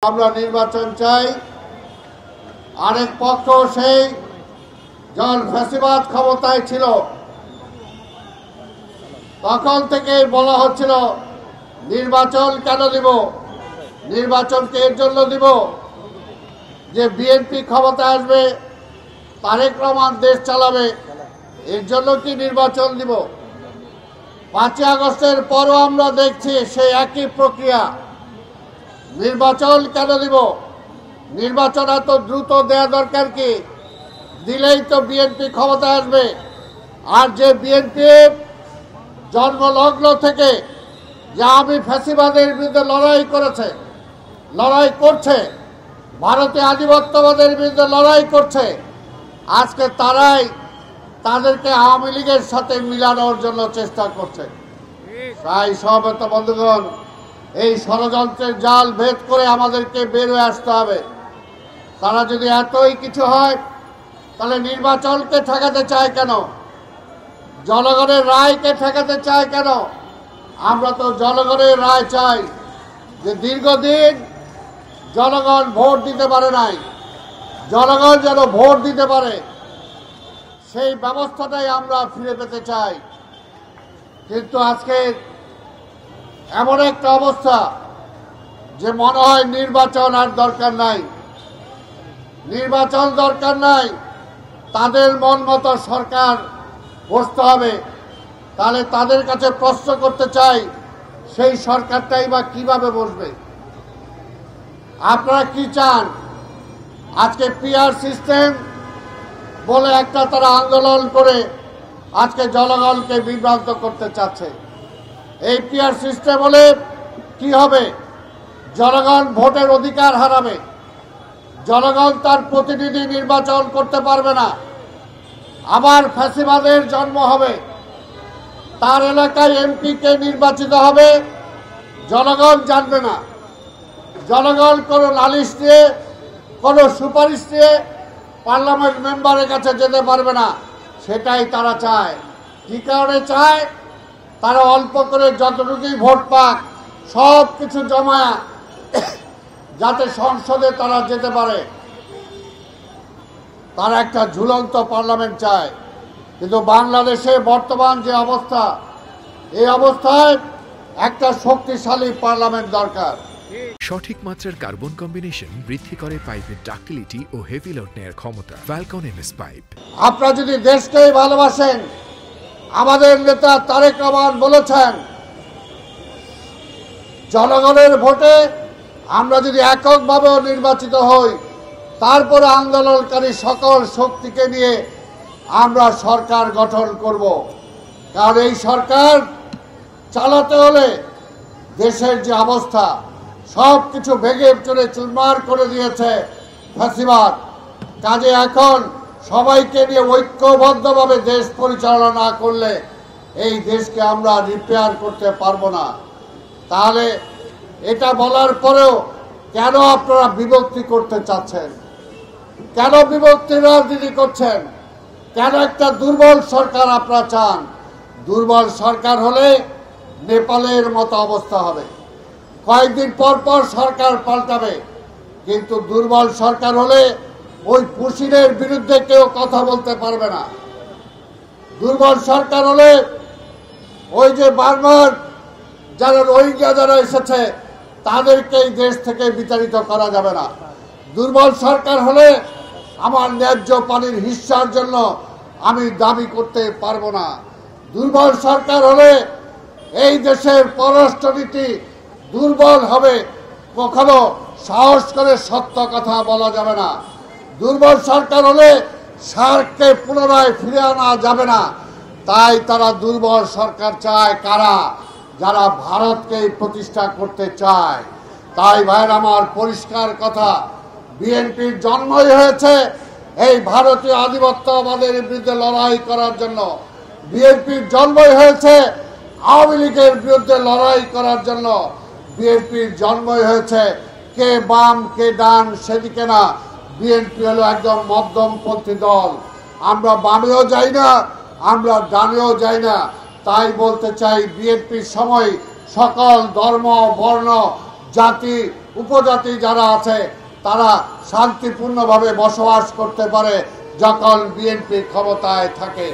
আমরা নির্বাচন চাই। আরেক পক্ষ সেই যখন ফ্যাসিবাদ ক্ষমতায় ছিল তখন থেকে বলা হচ্ছিল নির্বাচন কেন দিব, নির্বাচনকে এর জন্য দিব যে বিএনপি ক্ষমতায় আসবে, তারেক রহমান দেশ চালাবে, এর জন্য কি নির্বাচন দিব? 5ই আগস্টের পরও আমরা দেখছি সেই একই প্রক্রিয়া। নির্বাচন কেন দিব? নির্বাচন এত দ্রুত দেওয়া দরকার কি? দিলেই তো বিএনপি ক্ষমতায় আসবে। আর যে বিএনপি জন্মলগ্ন থেকে যে আমি ফ্যাসিবাদের বিরুদ্ধে লড়াই করছে, ভারতীয় আধিপত্যবাদের বিরুদ্ধে লড়াই করছে, আজকে তারাই তাদেরকে আওয়ামী লীগের সাথে মিলানোর জন্য চেষ্টা করছে। তাই সমবেত বন্ধুগণ, এই ষড়যন্ত্রের জাল ভেদ করে আমাদেরকে বের হয়ে আসতে হবে। তারা যদি এতই কিছু হয় তাহলে নির্বাচনকে ঠেকাতে চায় কেন? জনগণের রায়কে ঠেকাতে চায় কেন? আমরা তো জনগণের রায় চাই, যে দীর্ঘদিন জনগণ ভোট দিতে পারে নাই, জনগণ যেন ভোট দিতে পারে সেই ব্যবস্থাটাই আমরা ফিরে পেতে চাই। কিন্তু আজকে এমন একটা অবস্থা যে মনে হয় নির্বাচন আর দরকার নাই, নির্বাচন দরকার নাই, তাদের মন মতো সরকার বসতে হবে। তাহলে তাদের কাছে প্রশ্ন করতে চাই, সেই সরকারটাই বা কিভাবে বসবে? আপনারা কি চান? আজকে পিআর সিস্টেম বলে একটা তারা আন্দোলন করে আজকে জনগণকে বিভ্রান্ত করতে চাচ্ছে। এই পিআর সিস্টেম হলে কি হবে? জনগণ ভোটের অধিকার হারাবে, জনগণ তার প্রতিনিধি নির্বাচন করতে পারবে না, আবার ফ্যাসিবাদের জন্ম হবে। তার এলাকায় এমপিকে নির্বাচিত হবে, জনগণ জানবে না, জনগণ কোনো নালিশ দিয়ে কোনো সুপারিশ দিয়ে পার্লামেন্ট মেম্বারের কাছে যেতে পারবে না। সেটাই তারা চায়। কি কারণে চায়? তারা অল্প করে যতটুকুই ভোট পাক সব কিছু জমায়া যাতে সংসদে তারা যেতে পারে, তারা একটা ঝুলন্ত পার্লামেন্ট চায়। কিন্তু বাংলাদেশে বর্তমান যে অবস্থা, এই অবস্থায় একটা শক্তিশালী পার্লামেন্ট দরকার। সঠিক মাত্রার কার্বন কম্বিনেশন বৃদ্ধি করে পাইপের ডাক্টিলিটি ও হেভি লোড নেয়ার ক্ষমতা। Falcon MS pipe. আপনারা যদি দেশকেই ভালোবাসেন, আমাদের নেতা তারেক রহমান বলেছেন জনগণের ভোটে আমরা যদি এককভাবেও নির্বাচিত হই, তারপরে আন্দোলনকারী সকল শক্তিকে নিয়ে আমরা সরকার গঠন করব। কারণ এই সরকার চালাতে হলে দেশের যে অবস্থা সব কিছু ভেঙে চলে চুরমার করে দিয়েছে ফ্যাসিবাদ, কাজে এখন সবাইকে নিয়ে ঐক্যবদ্ধভাবে দেশ পরিচালনা না করলে এই দেশকে আমরা রিপেয়ার করতে পারবো না। তাহলে এটা বলার পরেও কেন আপনারা বিভক্তি করতে চাচ্ছেন? কেন বিভক্তির রাজনীতি করছেন? কেন একটা দুর্বল সরকার আপনারা চান? দুর্বল সরকার হলে নেপালের মতো অবস্থা হবে, কয়েকদিন পর পর সরকার পাল্টাবে। কিন্তু দুর্বল সরকার হলে ওই পুশিনের বিরুদ্ধে কেউ কথা বলতে পারবে না। দুর্বল সরকার হলে ওই যে বারবার যারা রোহিঙ্গা যারা এসেছে তাদেরকে এই দেশ থেকে বিতাড়িত করা যাবে না। দুর্বল সরকার হলে আমার ন্যায্য পানির হিস্সার জন্য আমি দাবি করতে পারবো না। দুর্বল সরকার হলে এই দেশের পররাষ্ট্রনীতি দুর্বল হবে, কখনো সাহস করে সত্য কথা বলা যাবে না। দুর্বল সরকার হলে সার্ককে পুনরায় ফিরে আনা যাবে না। তাই তারা দুর্বল সরকার চায় কারা? যারা ভারতকে প্রতিষ্ঠা করতে চায়। তাই ভাইয়ের আমার পরিষ্কার কথা, বিএনপির জন্মই হয়েছে এই ভারতীয় আধিপত্যবাদের বিরুদ্ধে লড়াই করার জন্য। বিএনপির জন্মই হয়েছে আওয়ামী লীগের বিরুদ্ধে লড়াই করার জন্য। বিএনপির জন্মই হয়েছে কে বাম কে ডান সেদিকে না। বিএনপি হলো একদম মধ্যমপন্থী দল। আমরা বামেও যাই না, আমরা ডানেও যাই না। তাই বলতে চাই, বিএনপির সময় সকল ধর্ম বর্ণ জাতি উপজাতি যারা আছে তারা শান্তিপূর্ণভাবে বসবাস করতে পারে যখন বিএনপি ক্ষমতায় থাকে।